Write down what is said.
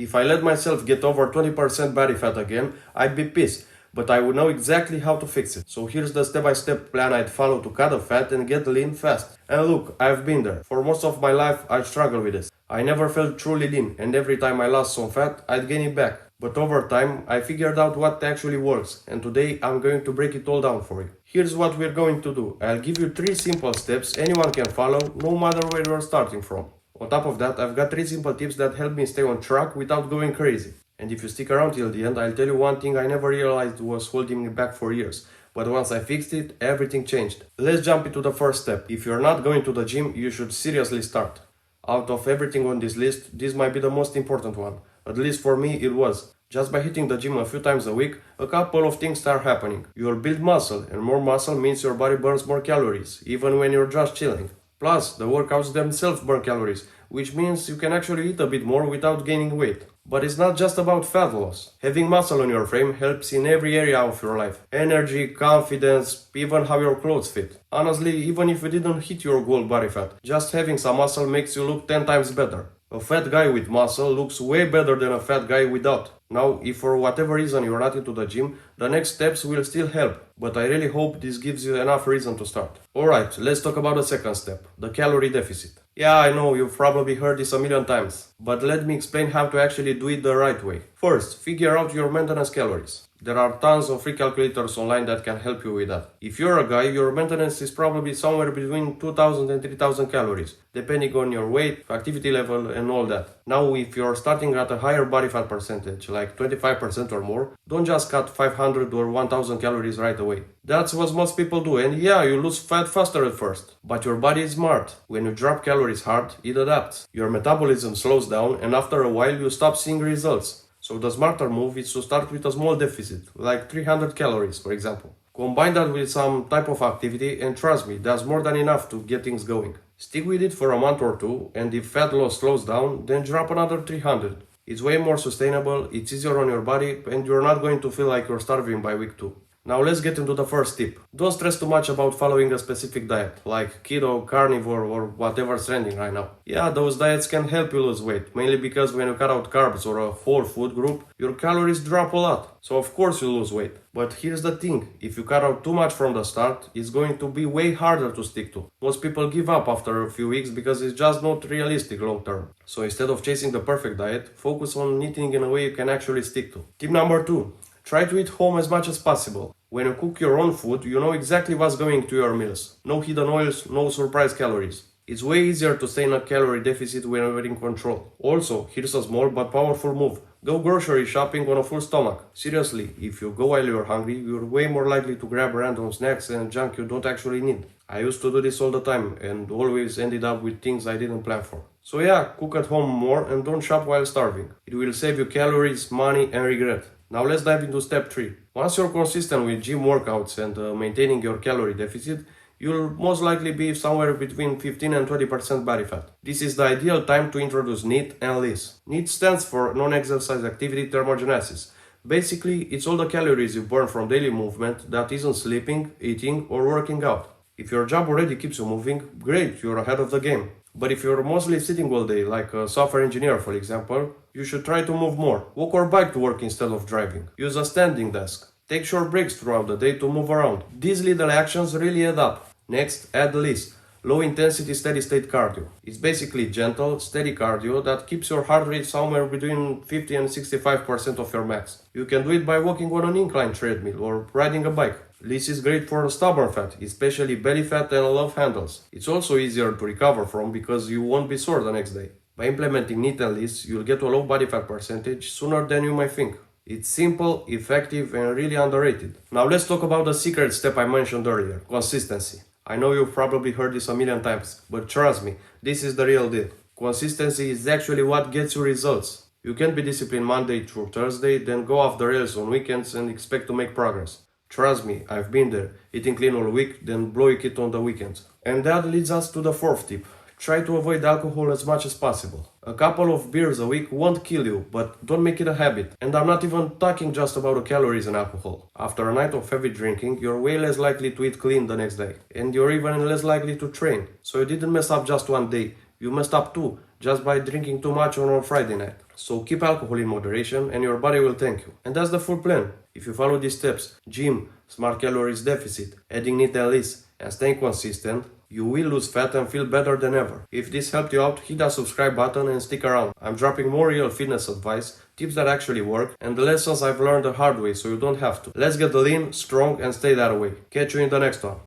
If I let myself get over 20% body fat again, I'd be pissed, but I would know exactly how to fix it. So here's the step-by-step plan I'd follow to cut the fat and get lean fast. And look, I've been there. For most of my life, I struggled with this. I never felt truly lean, and every time I lost some fat, I'd gain it back. But over time, I figured out what actually works, and today I'm going to break it all down for you. Here's what we're going to do. I'll give you 3 simple steps anyone can follow, no matter where you're starting from. On top of that, I've got 3 simple tips that help me stay on track without going crazy. And if you stick around till the end, I'll tell you one thing I never realized was holding me back for years. But once I fixed it, everything changed. Let's jump into the first step. If you're not going to the gym, you should seriously start. Out of everything on this list, this might be the most important one. At least for me, it was. Just by hitting the gym a few times a week, a couple of things start happening. You'll build muscle, and more muscle means your body burns more calories, even when you're just chilling. Plus, the workouts themselves burn calories, which means you can actually eat a bit more without gaining weight. But it's not just about fat loss. Having muscle on your frame helps in every area of your life. Energy, confidence, even how your clothes fit. Honestly, even if you didn't hit your goal body fat, just having some muscle makes you look 10 times better. A fat guy with muscle looks way better than a fat guy without. Now, if for whatever reason you're not into the gym, the next steps will still help, but I really hope this gives you enough reason to start. Alright, let's talk about the second step, the calorie deficit. Yeah, I know, you've probably heard this a million times, but let me explain how to actually do it the right way. First, figure out your maintenance calories. There are tons of free calculators online that can help you with that. If you're a guy, your maintenance is probably somewhere between 2000 and 3000 calories, depending on your weight, activity level, and all that. Now, if you're starting at a higher body fat percentage, like 25% or more, don't just cut 500 or 1000 calories right away. That's what most people do, and yeah, you lose fat faster at first. But your body is smart. When you drop calories hard, it adapts. Your metabolism slows down, and after a while, you stop seeing results. So the smarter move is to start with a small deficit, like 300 calories for example. Combine that with some type of activity and trust me, that's more than enough to get things going. Stick with it for a month or two, and if fat loss slows down, then drop another 300. It's way more sustainable, it's easier on your body, and you're not going to feel like you're starving by week 2. Now let's get into the first tip. Don't stress too much about following a specific diet, like keto, carnivore, or whatever's trending right now. Yeah, those diets can help you lose weight, mainly because when you cut out carbs or a whole food group, your calories drop a lot. So of course you lose weight. But here's the thing, if you cut out too much from the start, it's going to be way harder to stick to. Most people give up after a few weeks because it's just not realistic long term. So instead of chasing the perfect diet, focus on eating in a way you can actually stick to. Tip number 2. Try to eat home as much as possible. When you cook your own food, you know exactly what's going to your meals. No hidden oils, no surprise calories. It's way easier to stay in a calorie deficit when you're in control. Also, here's a small but powerful move. Go grocery shopping on a full stomach. Seriously, if you go while you're hungry, you're way more likely to grab random snacks and junk you don't actually need. I used to do this all the time and always ended up with things I didn't plan for. So yeah, cook at home more and don't shop while starving. It will save you calories, money and regret. Now let's dive into step 3. Once you're consistent with gym workouts and maintaining your calorie deficit, you'll most likely be somewhere between 15 and 20% body fat. This is the ideal time to introduce NEAT and LIS. NEAT stands for non-exercise activity thermogenesis. Basically, it's all the calories you burn from daily movement that isn't sleeping, eating or working out. If your job already keeps you moving, great, you're ahead of the game. But if you're mostly sitting all day, like a software engineer for example, you should try to move more. Walk or bike to work instead of driving. Use a standing desk. Take short breaks throughout the day to move around. These little actions really add up. Next, add the LIS. Low intensity steady state cardio. It's basically gentle, steady cardio that keeps your heart rate somewhere between 50 and 65% of your max. You can do it by walking on an incline treadmill or riding a bike. LIS is great for stubborn fat, especially belly fat and love handles. It's also easier to recover from because you won't be sore the next day. By implementing NEAT and LIS, you'll get to a low body fat percentage sooner than you might think. It's simple, effective and really underrated. Now let's talk about the secret step I mentioned earlier, consistency. I know you've probably heard this a million times, but trust me, this is the real deal. Consistency is actually what gets you results. You can't be disciplined Monday through Thursday, then go off the rails on weekends and expect to make progress. Trust me, I've been there, eating clean all week, then blowing it on the weekends. And that leads us to the 4th tip. Try to avoid alcohol as much as possible. A couple of beers a week won't kill you, but don't make it a habit. And I'm not even talking just about the calories and alcohol. After a night of heavy drinking, you're way less likely to eat clean the next day. And you're even less likely to train. So you didn't mess up just one day, you messed up 2, just by drinking too much on a Friday night. So keep alcohol in moderation and your body will thank you. And that's the full plan. If you follow these steps, gym, smart calories deficit, adding neat and lean, and staying consistent, you will lose fat and feel better than ever. If this helped you out, hit that subscribe button and stick around. I'm dropping more real fitness advice, tips that actually work, and the lessons I've learned the hard way so you don't have to. Let's get lean, strong, and stay that way. Catch you in the next one.